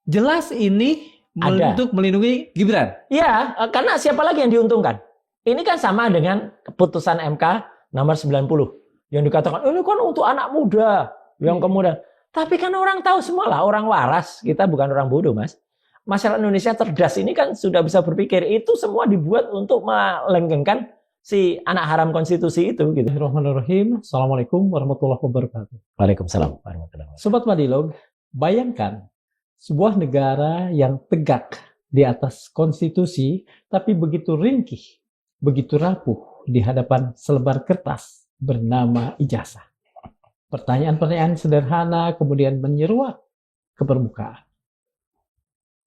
Jelas ini Ada. untuk melindungi Gibran. Ya, karena siapa lagi yang diuntungkan? Ini kan sama dengan keputusan MK nomor 90 yang dikatakan ini kan untuk anak muda yang kemudian. Tapi kan orang tahu semua lah, orang waras. Kita bukan orang bodoh, Mas. Masyarakat Indonesia cerdas ini kan sudah bisa berpikir itu semua dibuat untuk melanggengkan si anak haram konstitusi itu. Gitu. Bismillahirrahmanirrahim. Assalamualaikum warahmatullahi wabarakatuh. Waalaikumsalam warahmatullahi wabarakatuh. Sobat Madilog, bayangkan sebuah negara yang tegak di atas konstitusi, tapi begitu ringkih, begitu rapuh di hadapan selebar kertas bernama ijazah. Pertanyaan-pertanyaan sederhana kemudian menyeruak ke permukaan.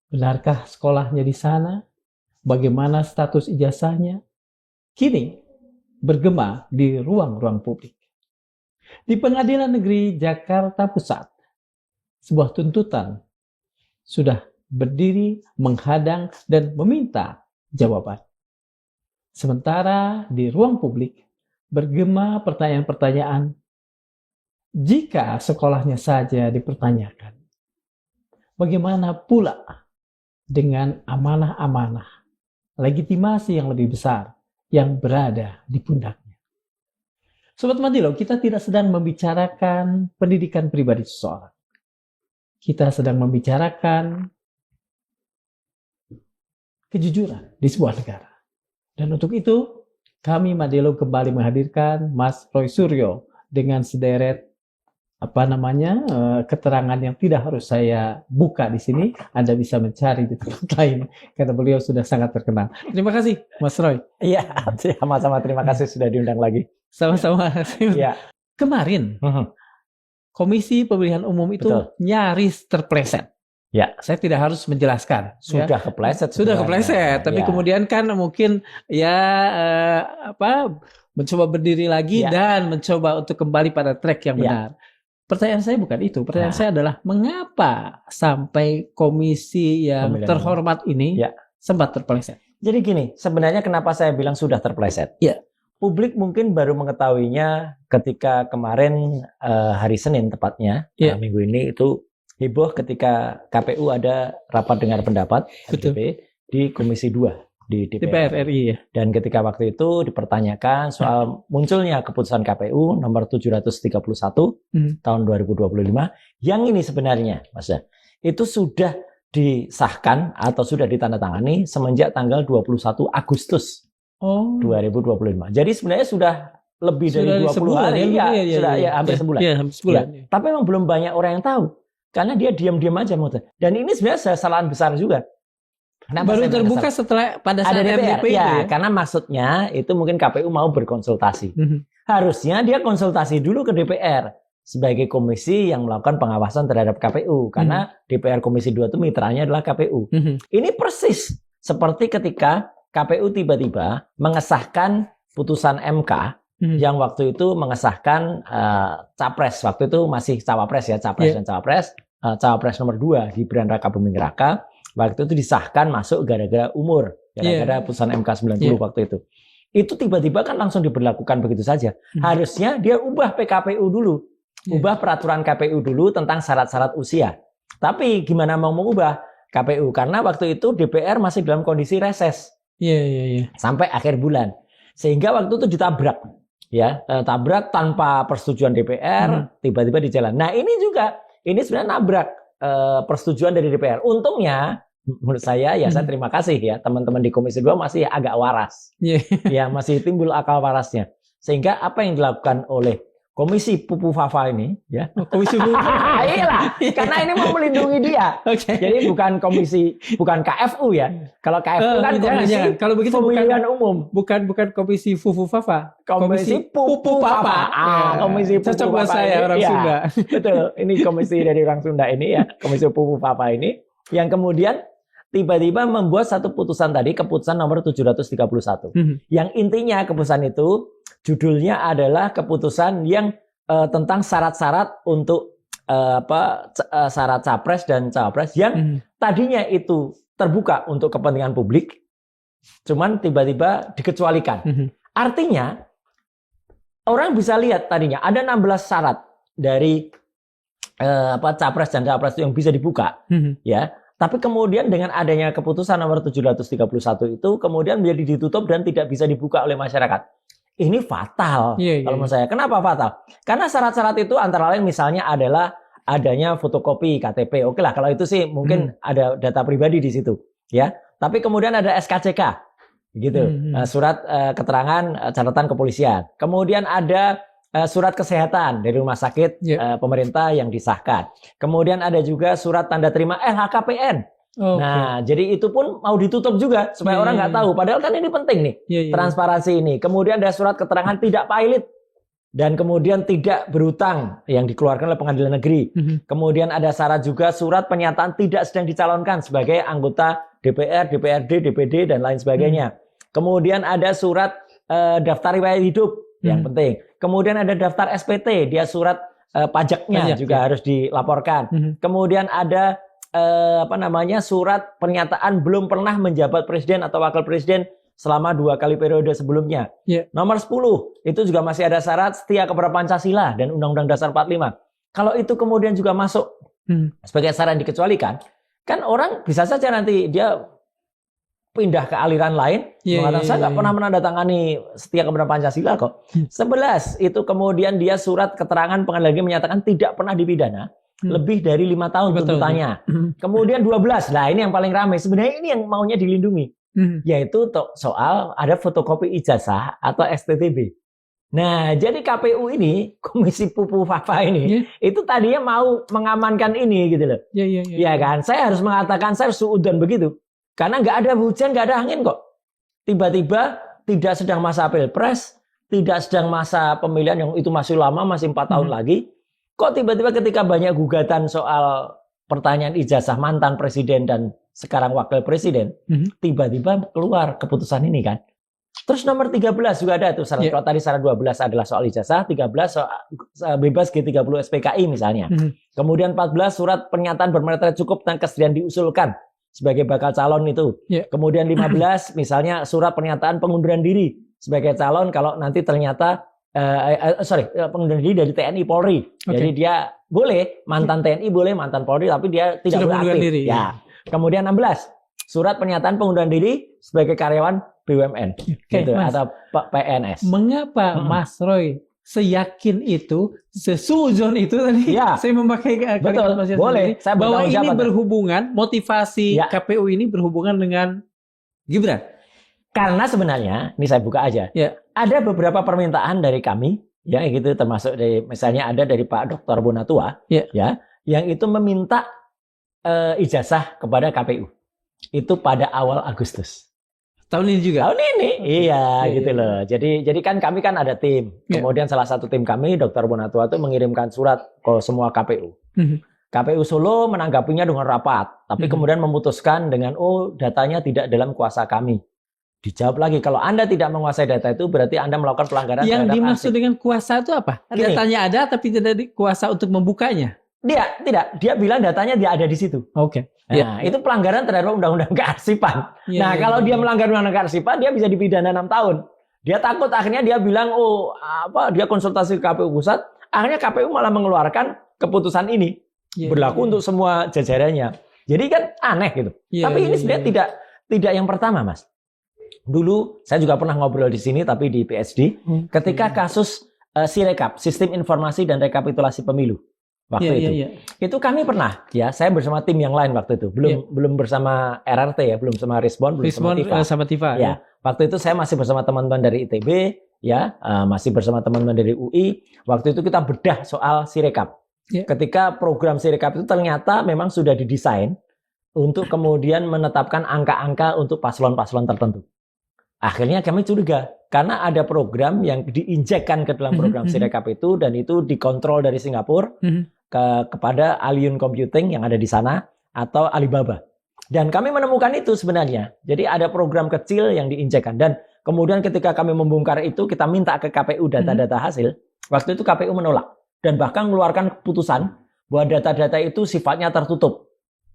Benarkah sekolahnya di sana? Bagaimana status ijazahnya? Kini bergema di ruang-ruang publik. Di Pengadilan Negeri Jakarta Pusat, sebuah tuntutan sudah berdiri menghadang dan meminta jawaban. Sementara di ruang publik bergema pertanyaan-pertanyaan, jika sekolahnya saja dipertanyakan, bagaimana pula dengan amanah-amanah, legitimasi yang lebih besar yang berada di pundaknya? Sobat Madilog, kita tidak sedang membicarakan pendidikan pribadi seseorang. Kita sedang membicarakan kejujuran di sebuah negara. Dan untuk itu, kami Madilog kembali menghadirkan Mas Roy Suryo dengan sederet keterangan yang tidak harus saya buka di sini. Anda bisa mencari di tempat lain karena beliau sudah sangat terkenal. Terima kasih, Mas Roy. Iya, sama-sama. Terima kasih sudah diundang lagi. Sama-sama. Ya. Kemarin, Komisi Pemilihan Umum itu nyaris terpleset. Ya, saya tidak harus menjelaskan. Sudah kepleset. Sudah kepleset, tapi kemudian kan mungkin mencoba berdiri lagi dan mencoba untuk kembali pada track yang benar. Pertanyaan saya bukan itu. Pertanyaan saya adalah mengapa sampai komisi yang terhormat ini sempat terpleset? Jadi gini, sebenarnya kenapa saya bilang sudah terpleset? Ya. Publik mungkin baru mengetahuinya ketika kemarin hari Senin tepatnya, minggu ini itu heboh ketika KPU ada rapat dengar pendapat RDP di Komisi 2 di DPR RI ya. Dan ketika waktu itu dipertanyakan soal munculnya keputusan KPU nomor 731 tahun 2025 yang ini sebenarnya Mas itu sudah disahkan atau sudah ditandatangani semenjak tanggal 21 Agustus 2025. Jadi sebenarnya sudah lebih dari 20 hari hampir sebulan. Hampir sebulan. Tapi memang belum banyak orang yang tahu karena dia diam-diam aja dan ini sebenarnya kesalahan besar juga. Kenapa baru terbuka setelah pada saat RDP ya, karena maksudnya itu mungkin KPU mau berkonsultasi. Harusnya dia konsultasi dulu ke DPR sebagai komisi yang melakukan pengawasan terhadap KPU karena DPR Komisi 2 itu mitranya adalah KPU. Ini persis seperti ketika KPU tiba-tiba mengesahkan putusan MK yang waktu itu mengesahkan capres. Waktu itu masih cawapres ya, capres dan cawapres. Cawapres nomor 2 Gibran Rakabuming Raka. Waktu itu disahkan masuk gara-gara umur, gara-gara putusan MK 90 waktu itu. Itu tiba-tiba kan langsung diberlakukan begitu saja. Harusnya dia ubah PKPU dulu. Ubah peraturan KPU dulu tentang syarat-syarat usia. Tapi gimana mau mengubah KPU? Karena waktu itu DPR masih dalam kondisi reses. Sampai akhir bulan. Sehingga waktu itu ditabrak. Tabrak tanpa persetujuan DPR, tiba-tiba di jalan. Nah ini juga, ini sebenarnya nabrak persetujuan dari DPR. Untungnya menurut saya saya terima kasih ya teman-teman di Komisi 2 masih agak waras. Masih timbul akal warasnya. Sehingga apa yang dilakukan oleh Komisi Pupu Fafa ini Komisi Pupu. Iyalah, karena ini mau melindungi dia. Jadi bukan KFU ya. Kalau KFU kan komisi kalau begitu pemilihan umum. Bukan komisi Pupu Fafa. Komisi Pupu Fafa. Komisi Pupu Cocok buat saya orang Sunda. Betul. Ini komisi dari orang Sunda ini ya. Komisi Pupu Fafa ini yang kemudian tiba-tiba membuat satu putusan tadi, keputusan nomor 731. Yang intinya keputusan itu judulnya adalah keputusan yang tentang syarat-syarat untuk syarat capres dan cawapres yang tadinya itu terbuka untuk kepentingan publik, cuman tiba-tiba dikecualikan. Artinya orang bisa lihat tadinya ada 16 syarat dari capres dan cawapres yang bisa dibuka, Tapi kemudian dengan adanya keputusan nomor 731 itu kemudian menjadi ditutup dan tidak bisa dibuka oleh masyarakat. Ini fatal kalau menurut saya. Kenapa fatal? Karena syarat-syarat itu antara lain misalnya adalah adanya fotokopi KTP. Oke lah, kalau itu sih mungkin ada data pribadi di situ, ya. Tapi kemudian ada SKCK, gitu, surat keterangan catatan kepolisian. Kemudian ada surat kesehatan dari rumah sakit pemerintah yang disahkan. Kemudian ada juga surat tanda terima LHKPN. Nah, jadi itu pun mau ditutup juga supaya orang nggak tahu. Padahal kan ini penting nih, transparansi ini. Kemudian ada surat keterangan tidak pilot dan kemudian tidak berhutang yang dikeluarkan oleh pengadilan negeri. Kemudian ada syarat juga surat pernyataan tidak sedang dicalonkan sebagai anggota DPR, DPRD, DPD dan lain sebagainya. Kemudian ada surat daftar riwayat hidup yang penting. Kemudian ada daftar SPT, dia surat pajaknya juga harus dilaporkan. Kemudian ada surat pernyataan belum pernah menjabat presiden atau wakil presiden selama 2 kali periode sebelumnya. Nomor 10, itu juga masih ada syarat setia kepada Pancasila dan Undang-Undang Dasar 45. Kalau itu kemudian juga masuk sebagai syarat dikecualikan, kan orang bisa saja nanti dia pindah ke aliran lain, mengatakan saya nggak pernah menandatangani setia kepada Pancasila kok. 11 itu kemudian dia surat keterangan pengadilan negeri menyatakan tidak pernah dipidana lebih dari 5 tahun tuntutannya. Kemudian 12, nah ini yang paling ramai. Sebenarnya ini yang maunya dilindungi, yaitu soal ada fotokopi ijazah atau STTB. Nah, jadi KPU ini, Komisi Pupu Fafa ini, itu tadinya mau mengamankan ini gitu loh. Ya kan, saya harus mengatakan saya suudzon begitu. Karena nggak ada hujan, nggak ada angin kok. Tiba-tiba tidak sedang masa pilpres, tidak sedang masa pemilihan yang itu masih lama, masih 4 tahun lagi. Kok tiba-tiba ketika banyak gugatan soal pertanyaan ijazah mantan presiden dan sekarang wakil presiden, tiba-tiba keluar keputusan ini kan. Terus nomor 13 juga ada tuh syarat. Kalau tadi syarat 12 adalah soal ijazah, 13 soal bebas G30 SPKI misalnya. Kemudian 14 surat pernyataan bermaterai cukup dan kesediaan diusulkan sebagai bakal calon itu. Kemudian 15 misalnya surat pernyataan pengunduran diri sebagai calon kalau nanti ternyata pengunduran diri dari TNI Polri. Jadi dia boleh mantan TNI boleh mantan Polri tapi dia tidak boleh aktif. Diri, Kemudian 16 surat pernyataan pengunduran diri sebagai karyawan BUMN gitu, atau PNS. Mengapa Mas Roy seyakin itu, sesuzon itu tadi saya memakai betul, boleh. Saya bahwa ini berhubungan, motivasi KPU ini berhubungan dengan Gibran. Karena sebenarnya, ini saya buka aja, ada beberapa permintaan dari kami, ya gitu, termasuk dari misalnya ada dari Pak Dr. Bonatua, yang itu meminta ijazah kepada KPU. Itu pada awal Agustus. Tahun ini juga? Tahun ini, gitu loh. Jadi kan kami kan ada tim. Kemudian salah satu tim kami, Dr. Bonatua itu mengirimkan surat ke semua KPU. KPU Solo menanggapinya dengan rapat, tapi kemudian memutuskan dengan datanya tidak dalam kuasa kami. Dijawab lagi, kalau Anda tidak menguasai data itu berarti Anda melakukan pelanggaran. Yang dimaksud dengan kuasa itu apa? Datanya ada tapi tidak ada kuasa untuk membukanya. Dia bilang datanya dia ada di situ. Nah, itu pelanggaran terhadap undang-undang kearsipan. Kalau dia melanggar undang-undang kearsipan, dia bisa dipidana 6 tahun. Dia takut akhirnya dia bilang, dia konsultasi ke KPU pusat, akhirnya KPU malah mengeluarkan keputusan ini. Berlaku untuk semua jajarannya. Jadi kan aneh gitu. Tapi ini sebenarnya tidak yang pertama, Mas. Dulu saya juga pernah ngobrol di sini tapi di PSD ketika kasus Sirekap, Sistem Informasi dan Rekapitulasi Pemilu. Waktu itu kami pernah saya bersama tim yang lain waktu itu belum bersama RRT belum sama Respon sama Tifa waktu itu saya masih bersama teman-teman dari ITB masih bersama teman-teman dari UI. Waktu itu kita bedah soal Sirekap ketika program Sirekap itu ternyata memang sudah didesain untuk kemudian menetapkan angka-angka untuk paslon-paslon tertentu. Akhirnya kami curiga karena ada program yang diinjekkan ke dalam program Sirekap itu dan itu dikontrol dari Singapura kepada Allium Computing yang ada di sana atau Alibaba. Dan kami menemukan itu sebenarnya. Jadi ada program kecil yang diinjekkan dan kemudian ketika kami membongkar itu kita minta ke KPU data-data hasil. Waktu itu KPU menolak dan bahkan mengeluarkan keputusan bahwa data-data itu sifatnya tertutup.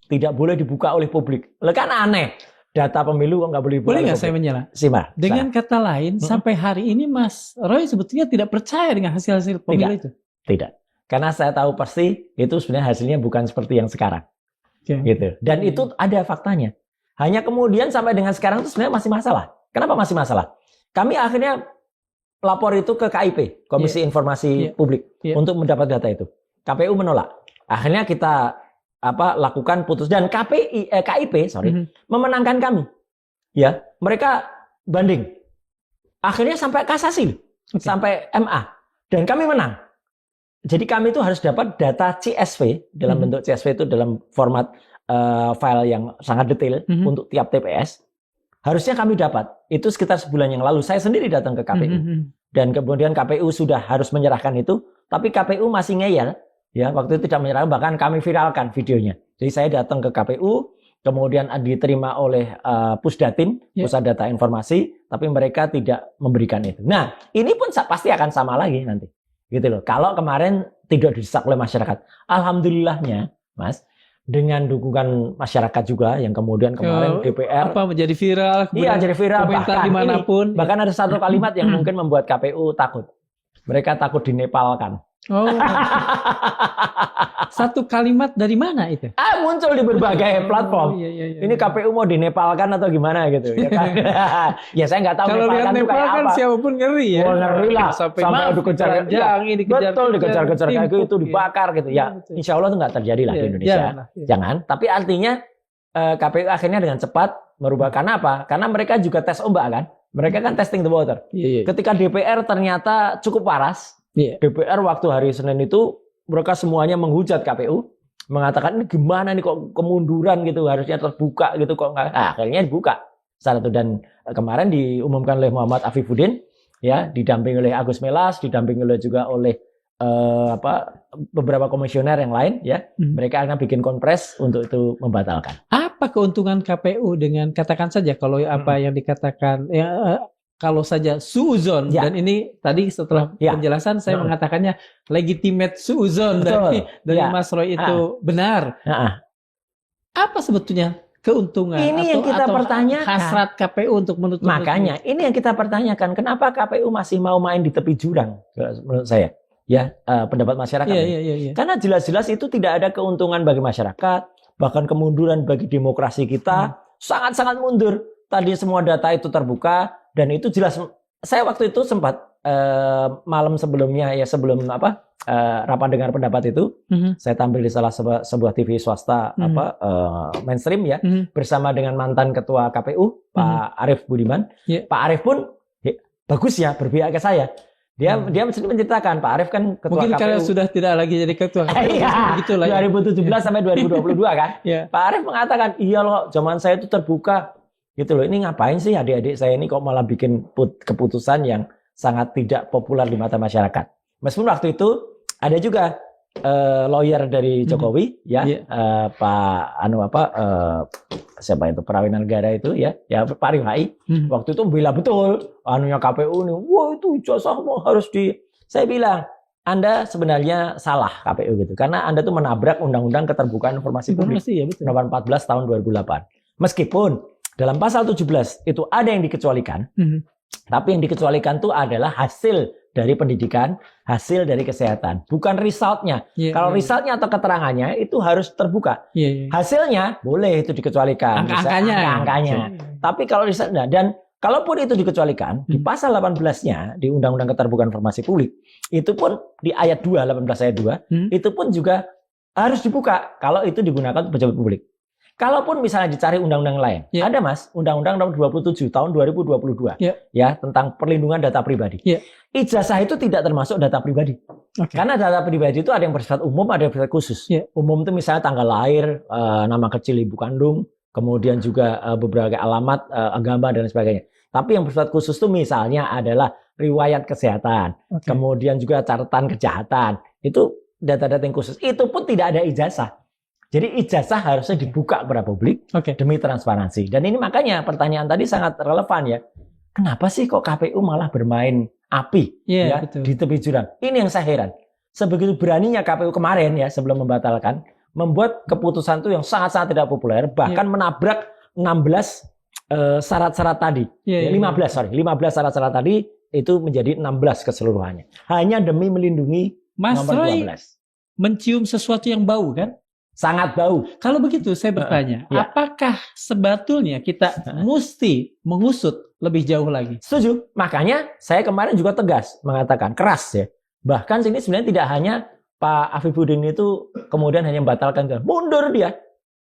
Tidak boleh dibuka oleh publik. Kan aneh. Data pemilu nggak boleh dibuka. Boleh nggak saya menyela? Dengan kata lain, sampai hari ini Mas Roy sebetulnya tidak percaya dengan hasil-hasil pemilu itu? Tidak. Karena saya tahu pasti itu sebenarnya hasilnya bukan seperti yang sekarang. gitu. Dan itu ada faktanya. Hanya kemudian sampai dengan sekarang itu sebenarnya masih masalah. Kenapa masih masalah? Kami akhirnya lapor itu ke KIP, Komisi Informasi Publik, untuk mendapat data itu. KPU menolak. Akhirnya kita lakukan putus, dan KIP memenangkan kami. Ya, mereka banding. Akhirnya sampai kasasi, sampai MA, dan kami menang. Jadi kami itu harus dapat data CSV dalam bentuk CSV itu dalam format file yang sangat detail untuk tiap TPS. Harusnya kami dapat. Itu sekitar sebulan yang lalu. Saya sendiri datang ke KPU. Dan kemudian KPU sudah harus menyerahkan itu. Tapi KPU masih ngeyel. Ya, waktu itu tidak menyerahkan. Bahkan kami viralkan videonya. Jadi saya datang ke KPU. Kemudian diterima oleh Pusdatin, Pusat Data Informasi. Tapi mereka tidak memberikan itu. Nah, ini pun pasti akan sama lagi nanti. Gitu loh. Kalau kemarin tidak didesak oleh masyarakat. Alhamdulillahnya, Mas, dengan dukungan masyarakat juga yang kemudian kemarin DPR menjadi viral, jadi viral, komentar dimanapun. Bahkan ada satu kalimat yang mungkin membuat KPU takut. Mereka takut dinepalkan. Satu kalimat dari mana itu? Muncul di berbagai platform. Ini KPU mau dinepalkan atau gimana gitu ya kan? Ya saya nggak tahu. Kalau lihat Nepal kan siapapun ngeri ya. Ngeri lah. Sampai dikejar, dikejar-kejar kayak gitu, dibakar gitu. Ya, insya Allah itu nggak terjadi lah di Indonesia. Jangan. Tapi artinya KPU akhirnya dengan cepat merubah. Karena apa? Karena mereka juga tes ombak kan. Mereka kan testing the water. Ketika DPR ternyata cukup waras. DPR waktu hari Senin itu mereka semuanya menghujat KPU, mengatakan ini gimana nih kok kemunduran gitu, harusnya terbuka gitu kok nggak. Akhirnya dibuka saat itu, dan kemarin diumumkan oleh Muhammad Afifuddin, ya, didampingi oleh Agus Melas, didampingi juga oleh beberapa komisioner yang lain, ya. Mereka akan bikin konpres untuk itu membatalkan. Apa keuntungan KPU dengan, katakan saja kalau apa yang dikatakan kalau saja suuzon, dan ini tadi setelah penjelasan saya mengatakannya legitimate suuzon dari Mas Roy itu benar. Apa sebetulnya keuntungan ini yang kita pertanyakan, hasrat KPU untuk menutup? Makanya ini yang kita pertanyakan, kenapa KPU masih mau main di tepi jurang? Menurut saya, ya, pendapat masyarakat. Karena jelas-jelas itu tidak ada keuntungan bagi masyarakat, bahkan kemunduran bagi demokrasi kita, sangat-sangat mundur. Tadi semua data itu terbuka. Dan itu jelas, saya waktu itu sempat malam sebelumnya, ya sebelum rapat dengar pendapat itu, saya tampil di salah sebuah TV swasta mainstream ya, bersama dengan mantan ketua KPU Pak Arief Budiman. Pak Arief pun bagus ya, berpihak ke saya. Dia menceritakan, Pak Arief kan ketua mungkin KPU. Karena sudah tidak lagi jadi ketua KPU. Begitulah, 2017 sampai 2022 kan. Pak Arief mengatakan, iya loh, zaman saya itu terbuka. Gitu loh, ini ngapain sih adik-adik saya ini kok malah bikin keputusan yang sangat tidak populer di mata masyarakat. Meskipun waktu itu ada juga lawyer dari Jokowi, Pak siapa itu, Perawinan Negara itu ya Pak Rifai, waktu itu membela betul KPU ini, wah itu ijazah harus saya bilang, Anda sebenarnya salah KPU gitu, karena Anda tuh menabrak Undang-Undang Keterbukaan Informasi Publik Nomor 14 tahun 2008. Meskipun dalam pasal 17 itu ada yang dikecualikan, tapi yang dikecualikan itu adalah hasil dari pendidikan, hasil dari kesehatan, bukan resultnya. Kalau resultnya atau keterangannya itu harus terbuka. Hasilnya boleh itu dikecualikan, angkanya. Tapi kalau resultnya, dan kalaupun itu dikecualikan, di pasal 18-nya di Undang-Undang Keterbukaan Informasi Publik, itu pun di ayat 2, 18 ayat 2, itu pun juga harus dibuka kalau itu digunakan untuk pejabat publik. Kalaupun misalnya dicari undang-undang lain, ada Mas, Undang-Undang Nomor 27 tahun 2022, ya, tentang perlindungan data pribadi. Ijazah itu tidak termasuk data pribadi, karena data pribadi itu ada yang bersifat umum, ada yang bersifat khusus. Umum itu misalnya tanggal lahir, nama kecil ibu kandung, kemudian juga beberapa alamat, agama dan sebagainya. Tapi yang bersifat khusus itu misalnya adalah riwayat kesehatan, kemudian juga catatan kejahatan. Itu data-data yang khusus. Itu pun tidak ada ijazah. Jadi ijazah harusnya dibuka kepada publik demi transparansi. Dan ini makanya pertanyaan tadi sangat relevan ya. Kenapa sih kok KPU malah bermain api di tepi jurang? Ini yang saya heran. Sebegitu beraninya KPU kemarin ya sebelum membatalkan, membuat keputusan itu yang sangat-sangat tidak populer, bahkan menabrak 16 syarat-syarat tadi. 15 syarat-syarat tadi itu menjadi 16 keseluruhannya. Hanya demi melindungi Mas nomor 12. Roy mencium sesuatu yang bau kan? sangat bau. Kalau begitu saya bertanya, Ya. apakah sebetulnya kita mesti mengusut lebih jauh lagi? Setuju. Makanya saya kemarin juga tegas mengatakan, keras ya. Bahkan sini sebenarnya tidak hanya Pak Afifuddin itu kemudian hanya membatalkan, mundur dia.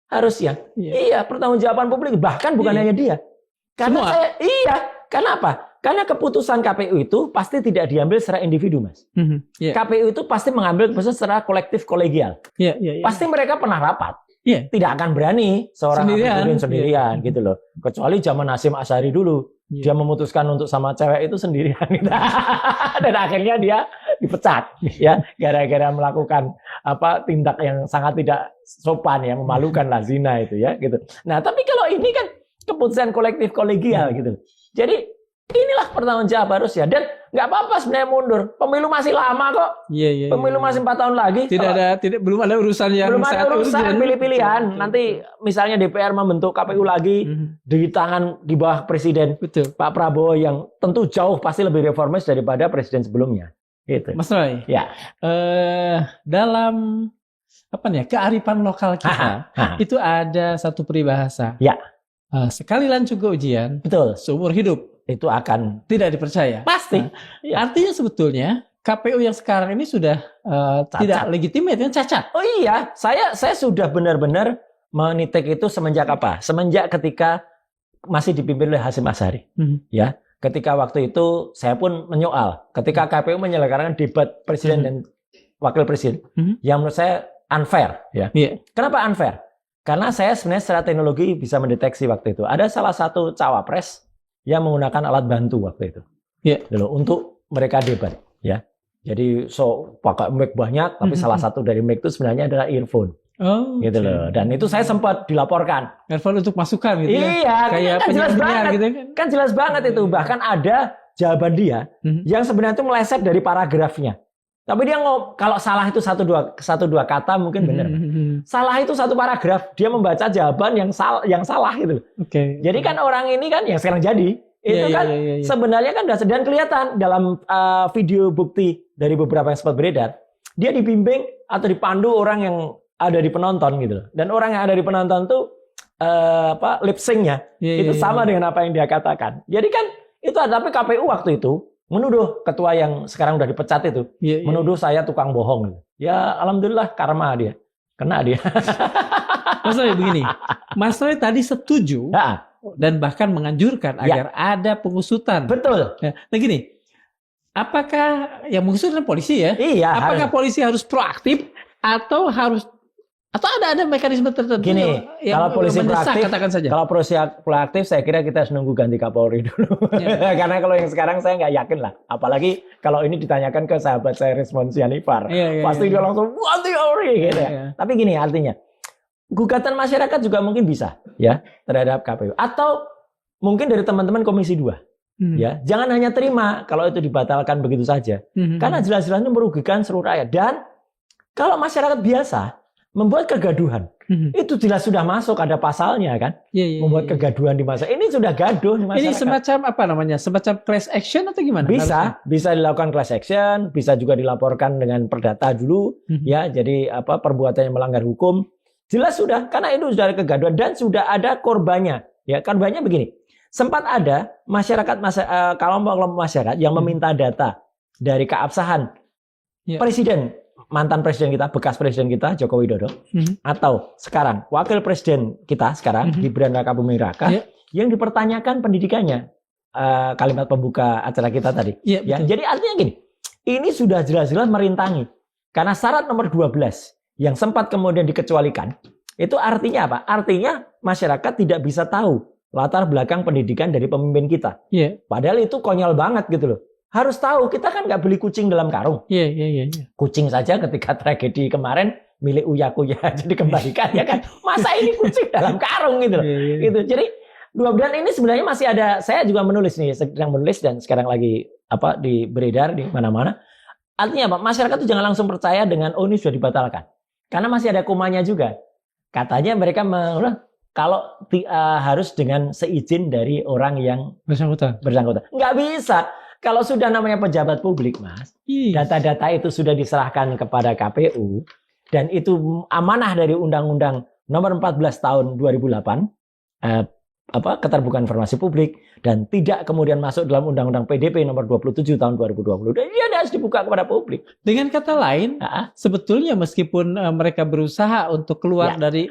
Harusnya. Iya, pertanggungjawaban publik. Bahkan bukan hanya dia. Karena Semua. Karena apa? Karena keputusan KPU itu pasti tidak diambil secara individu, Mas. KPU itu pasti mengambil keputusan secara kolektif kolegial. Pasti mereka pernah rapat. Tidak akan berani seorang Afifuddin sendirian gitu loh. Kecuali zaman Hasyim Asy'ari dulu. Dia memutuskan untuk sama cewek itu sendirian gitu. Dan akhirnya dia dipecat ya gara-gara melakukan tindak yang sangat tidak sopan ya, memalukan lah, zina itu ya gitu. Nah, tapi kalau ini kan keputusan kolektif kolegial gitu. Jadi inilah pertanggungjawab harusnya, dan nggak apa-apa sebenarnya mundur. Pemilu masih lama kok. Pemilu masih 4 tahun lagi. Belum ada urusan yang belum ada urusan pilih-pilihan. Nanti misalnya DPR membentuk KPU lagi di bawah Presiden Pak Prabowo yang tentu jauh pasti lebih reformis daripada presiden sebelumnya. Gitu. Mas Roy. Ya. Dalam kearifan lokal kita itu ada satu peribahasa. Ya. Sekali lancung ke ujian, betul, seumur hidup itu akan tidak dipercaya. Pasti. Artinya sebetulnya KPU yang sekarang ini sudah tidak legitimate, cacat. Oh iya, saya sudah benar-benar menitik itu semenjak apa? Semenjak ketika masih dipimpin oleh Hasyim Asy'ari. Ya, ketika waktu itu saya pun menyoal ketika KPU menyelenggarakan debat presiden dan wakil presiden yang menurut saya unfair. Ya. Kenapa unfair? Karena saya sebenarnya secara teknologi bisa mendeteksi waktu itu. Ada salah satu cawapres yang menggunakan alat bantu waktu itu. Untuk mereka debat. Ya. Jadi pakai mic banyak, tapi salah satu dari mic itu sebenarnya adalah earphone. Gitu loh. Dan itu saya sempat dilaporkan. Earphone untuk masukan gitu ya. Kayak kan jelas banget. Gitu kan jelas banget itu. Bahkan ada jawaban dia yang sebenarnya itu meleset dari paragrafnya. Tapi dia kalau salah itu satu dua kata mungkin benar. Salah itu satu paragraf, dia membaca jawaban yang salah gitu. Jadi kan orang ini kan yang sekarang jadi itu sebenarnya kan dan kelihatan dalam video bukti dari beberapa yang sempat beredar, dia dibimbing atau dipandu orang yang ada di penonton gitu. Dan orang yang ada di penonton tuh lip sync-nya itu sama dengan apa yang dia katakan. Jadi kan itu tapi KPU waktu itu menuduh ketua yang sekarang udah dipecat itu, menuduh saya tukang bohong. Ya alhamdulillah karma dia, kena dia. Mas Roy begini, Mas Roy tadi setuju dan bahkan menganjurkan agar ada pengusutan. Betul. Nah gini, apakah yang mengusutkan polisi ya? Iya. Apakah polisi harus proaktif atau ada mekanisme tertentu? Gini, kalau polisi proaktif, katakan saja. Kalau polisi proaktif, saya kira kita harus nunggu ganti Kapolri dulu. Karena kalau yang sekarang saya nggak yakin lah. Apalagi kalau ini ditanyakan ke sahabat saya Rismon Sianipar, pasti dia langsung ganti Kapolri gitu. Tapi gini artinya, gugatan masyarakat juga mungkin bisa ya terhadap KPU. Atau mungkin dari teman-teman Komisi 2. Ya, jangan hanya terima kalau itu dibatalkan begitu saja. Karena jelas-jelas itu merugikan seluruh rakyat. Dan kalau masyarakat biasa membuat kegaduhan, itu jelas sudah masuk ada pasalnya kan, membuat kegaduhan di masyarakat. Ini sudah gaduh di masyarakat. Ini semacam semacam class action atau gimana? Bisa dilakukan class action, bisa juga dilaporkan dengan perdata dulu, ya. Jadi perbuatan yang melanggar hukum, jelas sudah, karena itu sudah ada kegaduhan dan sudah ada korbannya. Ya, korbannya begini, sempat ada kelompok masyarakat yang meminta data dari keabsahan presiden. Mantan presiden kita, bekas presiden kita Joko Widodo, atau sekarang wakil presiden kita sekarang Gibran Rakabuming Raka, yang dipertanyakan pendidikannya, kalimat pembuka acara kita tadi. Ya, jadi artinya gini, ini sudah jelas-jelas merintangi, karena syarat nomor 12 yang sempat kemudian dikecualikan, itu artinya apa? Artinya masyarakat tidak bisa tahu latar belakang pendidikan dari pemimpin kita. Padahal itu konyol banget gitu loh. Harus tahu, kita kan nggak beli kucing dalam karung. Kucing saja ketika tragedi kemarin milik Uya Kuya jadi dikembalikan ya kan. Masa ini kucing dalam karung gitu loh. Gitu. Jadi 2 bulan ini sebenarnya masih ada, saya juga menulis nih, sedang menulis dan sekarang lagi di beredar di mana-mana. Artinya apa? Masyarakat itu jangan langsung percaya dengan ini sudah dibatalkan. Karena masih ada komanya juga. Katanya mereka kalau harus dengan seizin dari orang yang bersangkutan. Nggak bisa. Kalau sudah namanya pejabat publik, Mas, data-data itu sudah diserahkan kepada KPU, dan itu amanah dari Undang-Undang Nomor 14 Tahun 2008, keterbukaan informasi publik, dan tidak kemudian masuk dalam Undang-Undang PDP Nomor 27 Tahun 2020. Dan dia harus dibuka kepada publik. Dengan kata lain, sebetulnya meskipun mereka berusaha untuk keluar dari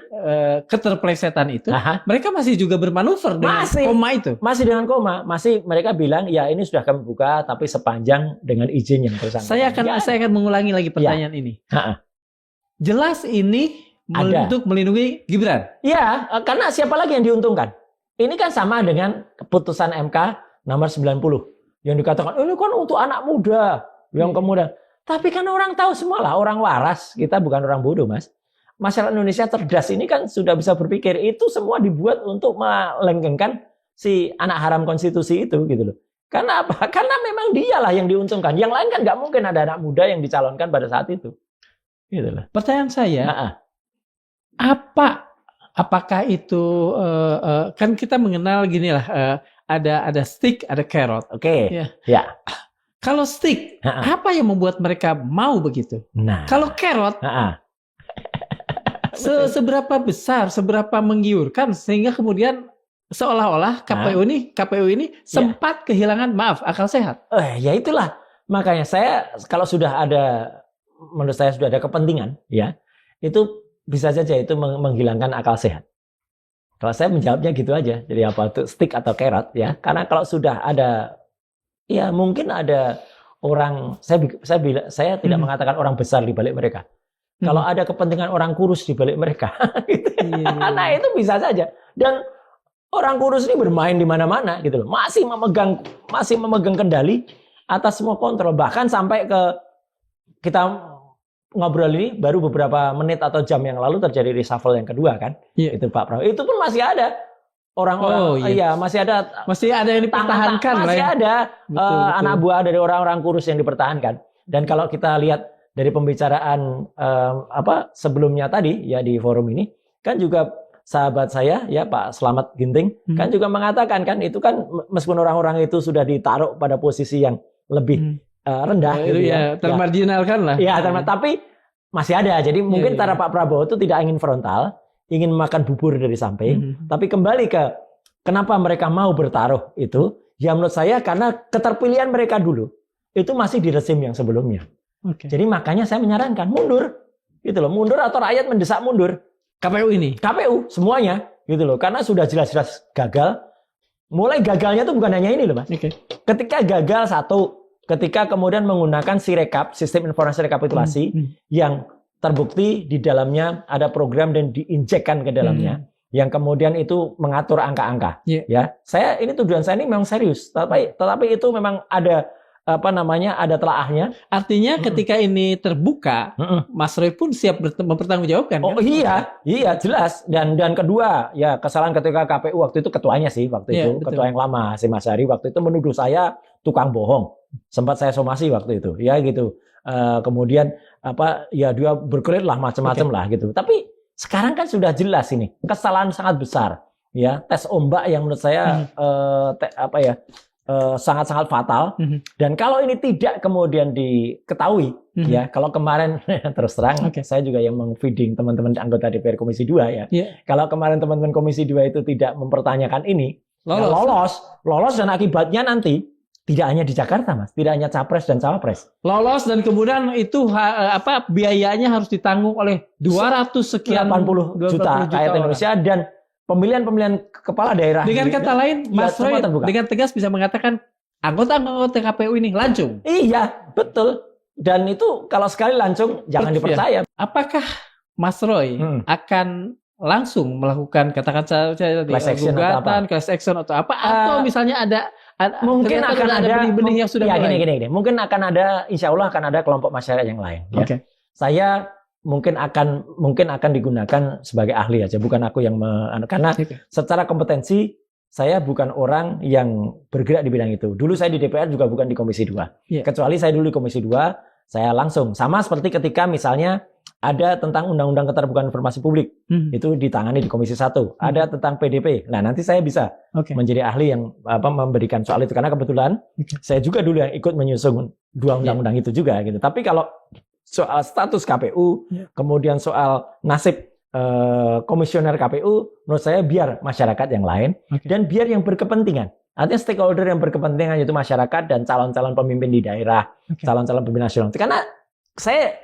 keterplesetan itu, mereka masih juga bermanuver dengan koma itu. Masih dengan koma, masih mereka bilang ya ini sudah kami buka, tapi sepanjang dengan izin yang bersangkutan. Saya akan mengulangi lagi pertanyaan ini. Jelas ini untuk melindungi Gibran. Ya, karena siapa lagi yang diuntungkan? Ini kan sama dengan keputusan MK nomor 90 yang dikatakan ini kan untuk anak muda yang kemudian. Tapi kan orang tahu semua lah, orang waras, kita bukan orang bodoh, Mas. Masyarakat Indonesia cerdas ini kan sudah bisa berpikir itu semua dibuat untuk melenggengkan si anak haram konstitusi itu gitu loh. Karena apa? Karena memang dialah yang diuntungkan. Yang lain kan nggak mungkin ada anak muda yang dicalonkan pada saat itu. Gitu loh. Pertanyaan saya, apakah itu kan kita mengenal gini lah, ada stick, ada carrot. Oke. Ya. Kalau stick, apa yang membuat mereka mau begitu? Nah. Kalau carrot, seberapa besar, seberapa menggiurkan sehingga kemudian seolah-olah KPU ini sempat kehilangan akal sehat. Ya itulah. Makanya saya kalau sudah ada, menurut saya sudah ada kepentingan, ya itu bisa saja itu menghilangkan akal sehat. Kalau saya menjawabnya gitu aja. Jadi apa itu stick atau carrot ya? Karena kalau sudah ada, ya mungkin ada orang. Saya tidak mengatakan orang besar di balik mereka. Kalau ada kepentingan orang kurus di balik mereka, gitu. Nah itu bisa saja. Dan orang kurus ini bermain di mana-mana, gitu loh. Masih memegang kendali atas semua kontrol. Bahkan sampai ke kita ngobrol ini baru beberapa menit atau jam yang lalu terjadi reshuffle yang kedua kan, itu Pak Prabowo. Itu pun masih ada orang-orang, masih ada yang dipertahankan, masih ada anak buah dari orang-orang kurus yang dipertahankan. Dan kalau kita lihat dari pembicaraan sebelumnya tadi ya di forum ini, kan juga sahabat saya ya Pak Slamet Ginting kan juga mengatakan kan itu kan meskipun orang-orang itu sudah ditaruh pada posisi yang lebih rendah gitu termarginalkan lah. Ya, tapi masih ada. Jadi mungkin cara Pak Prabowo itu tidak ingin frontal, ingin makan bubur dari samping, tapi kembali ke kenapa mereka mau bertaruh itu, ya menurut saya karena keterpilihan mereka dulu itu masih di rezim yang sebelumnya. Jadi makanya saya menyarankan mundur. Gitu loh, mundur atau rakyat mendesak mundur. KPU semuanya gitu loh. Karena sudah jelas-jelas gagal. Mulai gagalnya tuh bukan hanya ini loh, Mas. Ketika gagal ketika kemudian menggunakan Sirekap, sistem informasi rekapitulasi, yang terbukti di dalamnya ada program dan diinjekkan ke dalamnya, yang kemudian itu mengatur angka-angka. Ya, tujuan saya ini memang serius, tetapi itu memang ada ada telaahnya. Artinya ketika ini terbuka, Mas Roy pun siap mempertanggungjawabkan. Iya jelas. Dan kedua, ya kesalahan ketika KPU waktu itu ketuanya sih itu ketua yang lama si Mas Hari waktu itu menuduh saya tukang bohong. Sempat saya somasi waktu itu, ya gitu. Kemudian dia berkelit lah macam-macam lah gitu. Tapi sekarang kan sudah jelas ini kesalahan sangat besar, ya tes ombak yang menurut saya sangat-sangat fatal. Dan kalau ini tidak kemudian diketahui, ya kalau kemarin terus terang saya juga yang meng-feeding teman-teman anggota DPR Komisi 2 ya. Kalau kemarin teman-teman Komisi 2 itu tidak mempertanyakan ini, lolos dan akibatnya nanti tidak hanya di Jakarta, Mas, tidak hanya capres dan cawapres. Lolos dan kemudian itu biayanya harus ditanggung oleh 200 sekian 80 juta rakyat Indonesia dan pemilihan kepala daerah. Dengan kata lain, Mas Roy dengan tegas bisa mengatakan anggota-anggota KPU ini lancung. Iya, betul. Dan itu kalau sekali lancung jangan dipercaya. Apakah Mas Roy akan langsung melakukan katakan saya gugatan, class action atau apa? Atau misalnya mungkin akan ada benih-benih yang sudah mulai. Gini. Mungkin akan ada, insya Allah akan ada kelompok masyarakat yang lain. Ya. Saya mungkin akan digunakan sebagai ahli aja, bukan aku yang karena secara kompetensi saya bukan orang yang bergerak di bidang itu. Dulu saya di DPR juga bukan di Komisi 2. Kecuali saya dulu di Komisi 2, saya langsung sama seperti ketika misalnya ada tentang Undang-Undang Keterbukaan Informasi Publik, itu ditangani di Komisi 1. Ada tentang PDP. Nah, nanti saya bisa menjadi ahli yang memberikan soal itu karena kebetulan saya juga dulu yang ikut menyusun 2 undang-undang itu juga gitu. Tapi kalau soal status KPU, kemudian soal nasib komisioner KPU, menurut saya biar masyarakat yang lain dan biar yang berkepentingan. Artinya stakeholder yang berkepentingan yaitu masyarakat dan calon-calon pemimpin di daerah, calon-calon pemimpin nasional. Karena saya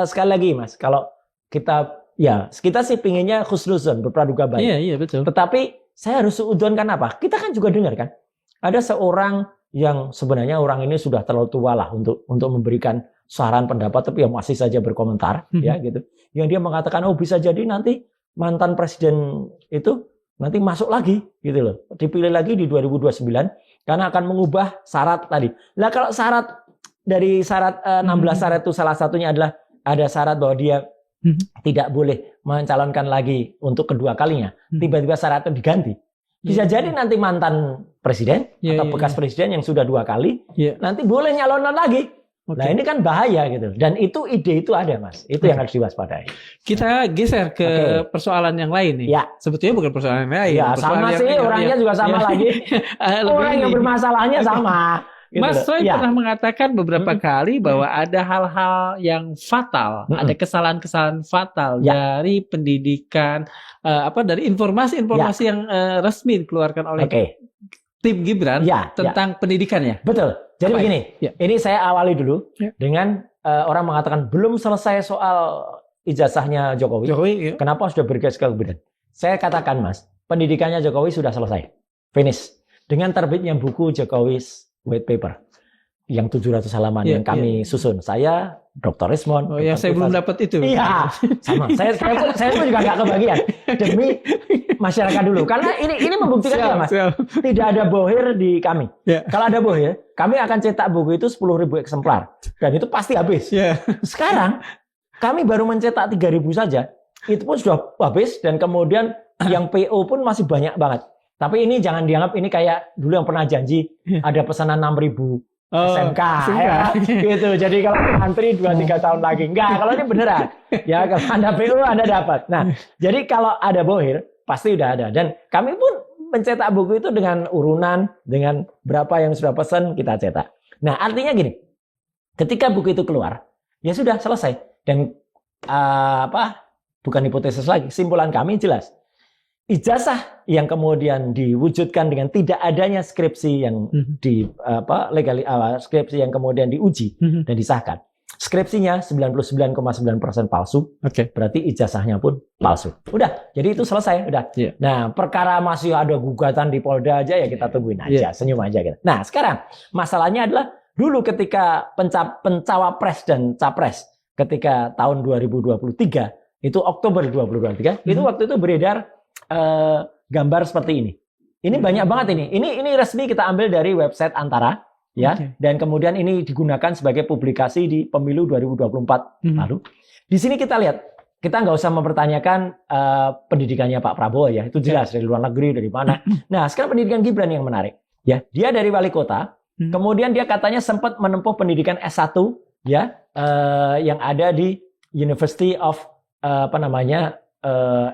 sekali lagi Mas, kalau kita sih pinginnya husnuzon, berpraduga baik. Iya, betul. Tetapi saya harus suudzon kan apa? Kita kan juga dengar kan, ada seorang yang sebenarnya orang ini sudah terlalu tua lah untuk memberikan saran pendapat, tapi yang masih saja berkomentar, ya gitu. Yang dia mengatakan, oh bisa jadi nanti mantan presiden itu nanti masuk lagi, gitu loh. Dipilih lagi di 2029 karena akan mengubah syarat tadi. Nah kalau dari syarat 16 syarat itu salah satunya adalah ada syarat bahwa dia tidak boleh mencalonkan lagi untuk kedua kalinya. Tiba-tiba syarat itu diganti. Bisa jadi nanti mantan presiden atau bekas presiden yang sudah 2 kali nanti boleh nyalon lagi. Nah ini kan bahaya gitu. Dan ide itu ada Mas. Itu yang harus diwaspadai. Kita geser ke persoalan yang lain nih. Ya. Sebetulnya bukan persoalan yang lain. Ya sama sih, orangnya juga sama lagi. Orang yang bermasalahnya sama. Gitu. Mas Roy pernah mengatakan beberapa kali bahwa ada hal-hal yang fatal, ada kesalahan-kesalahan fatal dari pendidikan, dari informasi-informasi yang resmi dikeluarkan oleh tim Gibran tentang pendidikannya. Betul. Jadi begini, ini saya awali dulu dengan orang mengatakan belum selesai soal ijazahnya Jokowi. Kenapa sudah bergeser ke Gibran? Saya katakan Mas, pendidikannya Jokowi sudah selesai, finish. Dengan terbitnya buku Jokowi's White Paper yang 700 halaman yang kami susun. Saya, Dr. Rismond. Oh ya, saya belum dapat itu. Iya, sama. Saya pun juga nggak kebagian demi masyarakat dulu. Karena ini membuktikan ya Mas, tidak ada bohir di kami. Kalau ada bohir, kami akan cetak buku itu 10.000 eksemplar dan itu pasti habis. Sekarang kami baru mencetak 3.000 saja, itu pun sudah habis dan kemudian yang PO pun masih banyak banget. Tapi ini jangan dianggap ini kayak dulu yang pernah janji ada pesanan 6.000 SMK. Ya, gitu. Jadi kalau antri 2-3 tahun lagi. Enggak, kalau ini beneran. Ya, kalau Anda PO Anda dapat. Nah, jadi kalau ada bohir pasti udah ada. Dan kami pun mencetak buku itu dengan urunan, dengan berapa yang sudah pesan kita cetak. Nah, artinya gini. Ketika buku itu keluar, ya sudah selesai. Dan bukan hipotesis lagi, simpulan kami jelas. Ijazah yang kemudian diwujudkan dengan tidak adanya skripsi yang skripsi yang kemudian diuji dan disahkan. Skripsinya 99,9% palsu. Berarti ijazahnya pun palsu. Udah, jadi itu selesai, udah. Nah, perkara masih ada gugatan di Polda aja ya kita tungguin aja, senyum aja gitu. Nah, sekarang masalahnya adalah dulu ketika pencawapres dan capres ketika tahun 2023 itu Oktober 2023 itu waktu itu beredar gambar seperti ini. Ini banyak banget ini. Ini resmi kita ambil dari website Antara ya. Dan kemudian ini digunakan sebagai publikasi di pemilu 2024 lalu. Di sini kita lihat, kita nggak usah mempertanyakan pendidikannya Pak Prabowo ya. Itu jelas dari luar negeri, dari mana. Nah, sekarang pendidikan Gibran yang menarik. Ya, dia dari wali kota. Kemudian dia katanya sempat menempuh pendidikan S1 ya yang ada di University of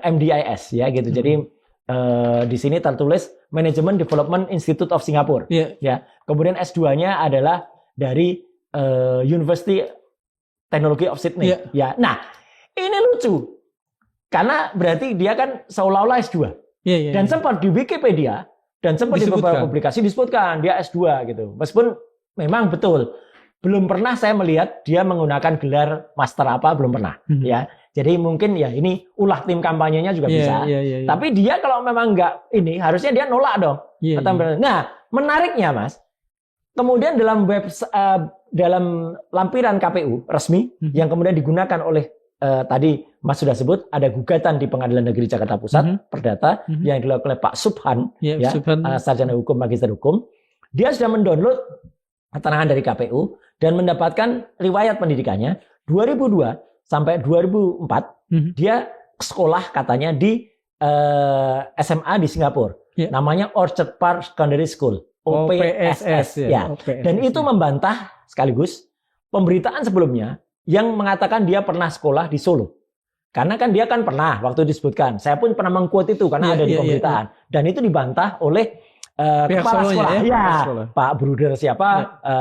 MDIS ya gitu. Jadi di sini tertulis Management Development Institute of Singapore. Ya. Kemudian S2-nya adalah dari University Technology of Sydney. Ya. Nah, ini lucu. Karena berarti dia kan seolah-olah S2. Dan sempat di Wikipedia dan sempat di beberapa publikasi disebutkan dia S2 gitu. Meskipun memang betul belum pernah saya melihat dia menggunakan gelar master apa, belum pernah ya. Jadi mungkin ya ini ulah tim kampanyenya juga bisa. Tapi dia kalau memang enggak ini harusnya dia nolak dong. Nah, menariknya Mas. Kemudian dalam lampiran KPU resmi yang kemudian digunakan oleh tadi Mas sudah sebut ada gugatan di Pengadilan Negeri Jakarta Pusat Perdata yang dilakukan oleh Pak Subhan sarjana hukum, magister hukum. Dia sudah mendownload keterangan dari KPU dan mendapatkan riwayat pendidikannya 2002 sampai 2004 dia sekolah katanya di SMA di Singapura. Namanya Orchard Park Secondary School, OPSS ya. Dan itu membantah sekaligus pemberitaan sebelumnya yang mengatakan dia pernah sekolah di Solo. Karena kan dia kan pernah waktu disebutkan. Saya pun pernah mengquote itu karena ada di pemberitaan. Dan itu dibantah oleh Pihak kepala solonya sekolah, ya? ya, Kepala sekolah. Pak Bruder siapa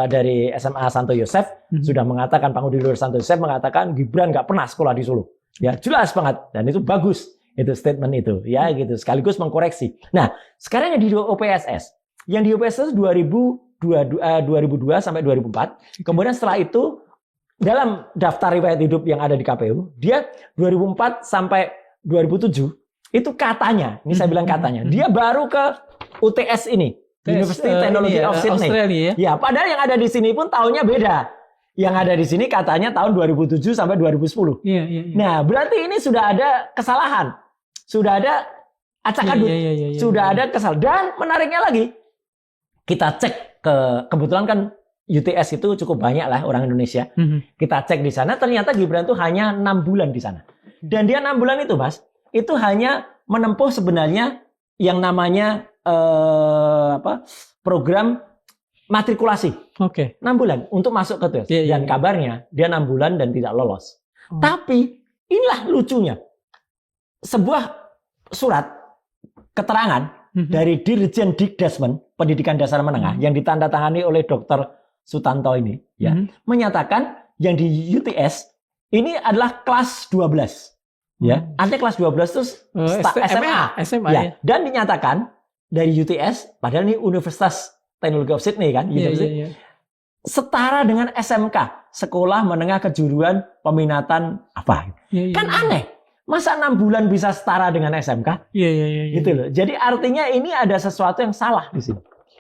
dari SMA Santo Yosef sudah mengatakan, Pak Bruder Santo Yosef mengatakan Gibran nggak pernah sekolah di Solo. Ya jelas banget, dan itu bagus itu statement itu, ya gitu. Sekaligus mengkoreksi. Nah sekarang yang di OPSS, 2002 sampai 2004, kemudian setelah itu dalam daftar riwayat hidup yang ada di KPU, dia 2004 sampai 2007 itu katanya, ini saya bilang katanya, dia baru ke UTS ini, University Technology of Sydney. Australia, ya? Ya, padahal yang ada di sini pun tahunnya beda. Yang ada di sini katanya tahun 2007 sampai 2010. Iya. Nah, berarti ini sudah ada kesalahan. Sudah ada acak-adut. Sudah ada kesalahan. Dan menariknya lagi, kita cek kebetulan kan UTS itu cukup banyak lah orang Indonesia. Kita cek di sana, ternyata Gibran itu hanya 6 bulan di sana. Dan dia 6 bulan itu, Mas, itu hanya menempuh sebenarnya yang namanya program matrikulasi. Oke. 6 bulan untuk masuk ke tes. Dan kabarnya dia 6 bulan dan tidak lolos. Tapi inilah lucunya. Sebuah surat keterangan dari Dirjen Dikdasmen Pendidikan Dasar Menengah yang ditandatangani oleh Dr. Sutanto ini ya menyatakan yang di UTS ini adalah kelas 12. Ya, artinya kelas 12 itu SMA ya. Dan dinyatakan dari UTS, padahal ini Universitas Technology of Sydney kan, setara dengan SMK, Sekolah Menengah Kejuruan Peminatan apa? Kan aneh, masa 6 bulan bisa setara dengan SMK? Gitu loh. Jadi artinya ini ada sesuatu yang salah di sini.